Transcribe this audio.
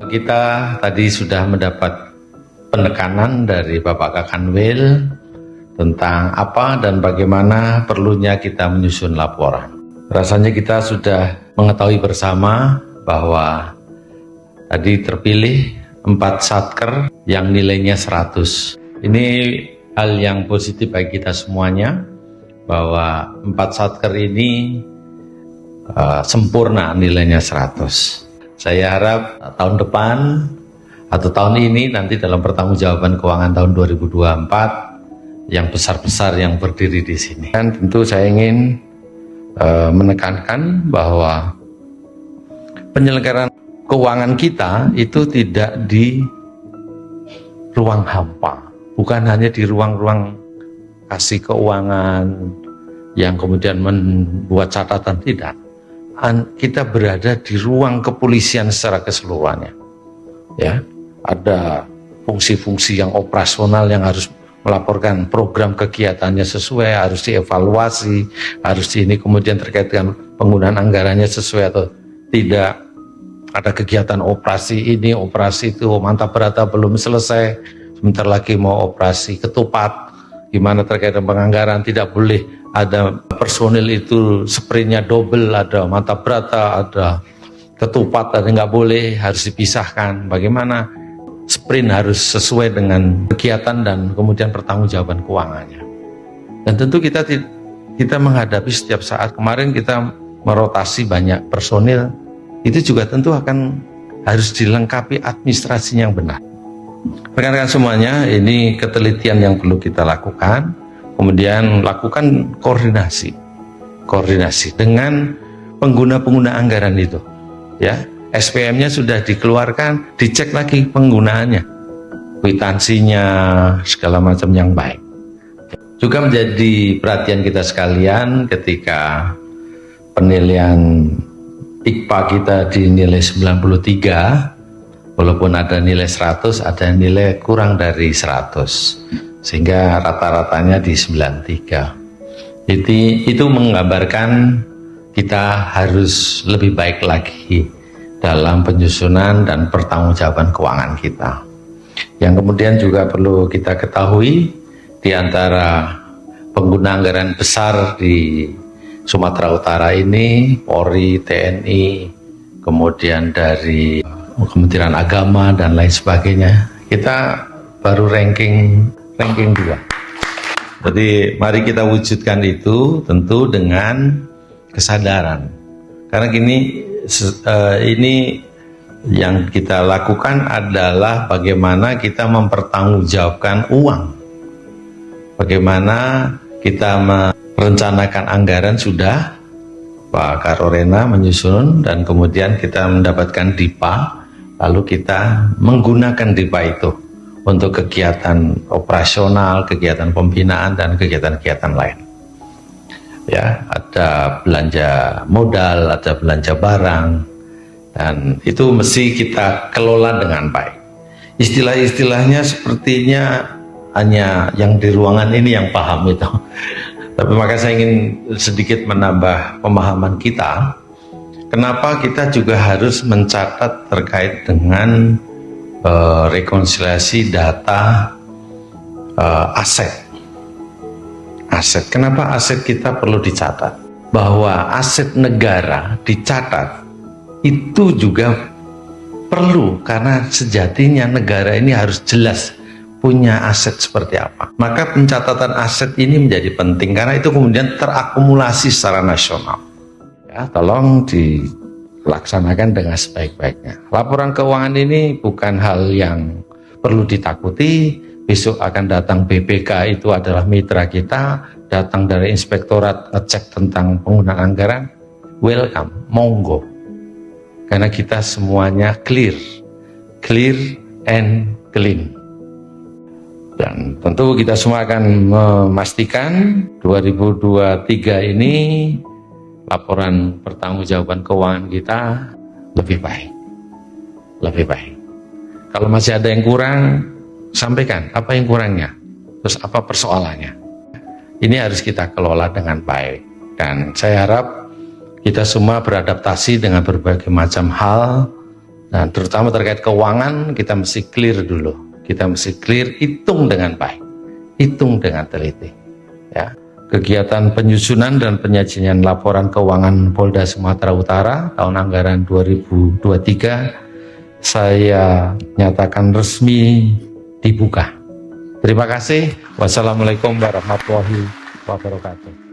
Kita tadi sudah mendapat penekanan dari Bapak Kakanwil tentang apa dan bagaimana perlunya kita menyusun laporan. Rasanya kita sudah mengetahui bersama bahwa tadi terpilih 4 satker yang nilainya 100. Ini hal yang positif bagi kita semuanya, bahwa 4 satker ini sempurna nilainya 100. Saya harap tahun depan atau tahun ini nanti dalam pertanggungjawaban keuangan tahun 2024 yang besar-besar yang berdiri di sini. Dan tentu saya ingin menekankan bahwa penyelenggaraan keuangan kita itu tidak di ruang hampa, bukan hanya di ruang-ruang kasih keuangan yang kemudian membuat catatan, tidak. Kita berada di ruang kepolisian secara keseluruhannya. Ya, ada fungsi-fungsi yang operasional yang harus melaporkan program kegiatannya sesuai, harus dievaluasi, harus ini kemudian terkait dengan penggunaan anggarannya sesuai atau tidak. Ada kegiatan operasi ini, operasi itu, mantap berata belum selesai, sebentar lagi mau operasi ketupat, gimana terkait dengan penganggaran, tidak boleh ada personil itu sprintnya double, ada mantap berata, ada ketupat, ada nggak boleh, harus dipisahkan. Bagaimana sprint harus sesuai dengan kegiatan dan kemudian pertanggungjawaban keuangannya. Dan tentu kita menghadapi setiap saat. Kemarin kita merotasi banyak personil, itu juga tentu akan harus dilengkapi administrasinya yang benar. Rekan-rekan semuanya, ini ketelitian yang perlu kita lakukan. Kemudian lakukan koordinasi dengan pengguna anggaran itu. Ya, SPM-nya sudah dikeluarkan, dicek lagi penggunaannya, kwitansinya, segala macam yang baik. Juga menjadi perhatian kita sekalian ketika penilaian IKPA kita dinilai 93, walaupun ada nilai 100, ada nilai kurang dari 100. Sehingga rata-ratanya di 93. Itu menggambarkan kita harus lebih baik lagi dalam penyusunan dan pertanggungjawaban keuangan kita. Yang kemudian juga perlu kita ketahui, di antara pengguna anggaran besar di Sumatera Utara ini, Polri, TNI, kemudian dari Kementerian Agama dan lain sebagainya, kita baru ranking 2. Jadi mari kita wujudkan itu tentu dengan kesadaran. Karena ini yang kita lakukan adalah bagaimana kita mempertanggungjawabkan uang. Bagaimana kita merencanakan anggaran sudah, Pak Karorena menyusun, dan kemudian kita mendapatkan DIPA, lalu kita menggunakan DIPA itu untuk kegiatan operasional, kegiatan pembinaan, dan kegiatan-kegiatan lain. Ya, ada belanja modal, ada belanja barang, dan itu mesti kita kelola dengan baik. Istilah-istilahnya sepertinya hanya yang di ruangan ini yang paham itu. Tapi maka saya ingin sedikit menambah pemahaman kita. Kenapa kita juga harus mencatat terkait dengan rekonsiliasi data aset. Kenapa aset kita perlu dicatat? Bahwa aset negara dicatat itu juga perlu, karena sejatinya negara ini harus jelas punya aset seperti apa. Maka pencatatan aset ini menjadi penting, karena itu kemudian terakumulasi secara nasional. Ya, tolong dilaksanakan dengan sebaik-baiknya. Laporan keuangan ini bukan hal yang perlu ditakuti. Besok akan datang BPK, itu adalah mitra kita, datang dari inspektorat ngecek tentang penggunaan anggaran. Welcome, monggo. Karena kita semuanya clear and clean. Dan tentu kita semua akan memastikan 2023 ini laporan pertanggungjawaban keuangan kita lebih baik. Kalau masih ada yang kurang, sampaikan apa yang kurangnya, terus apa persoalannya. Ini harus kita kelola dengan baik, dan saya harap kita semua beradaptasi dengan berbagai macam hal Nah, terutama terkait keuangan, kita mesti clear dulu. Kita mesti clear, hitung dengan baik, hitung dengan teliti. Ya. Kegiatan penyusunan dan penyajian laporan keuangan Polda Sumatera Utara tahun anggaran 2023 saya nyatakan resmi dibuka. Terima kasih. Wassalamualaikum warahmatullahi wabarakatuh.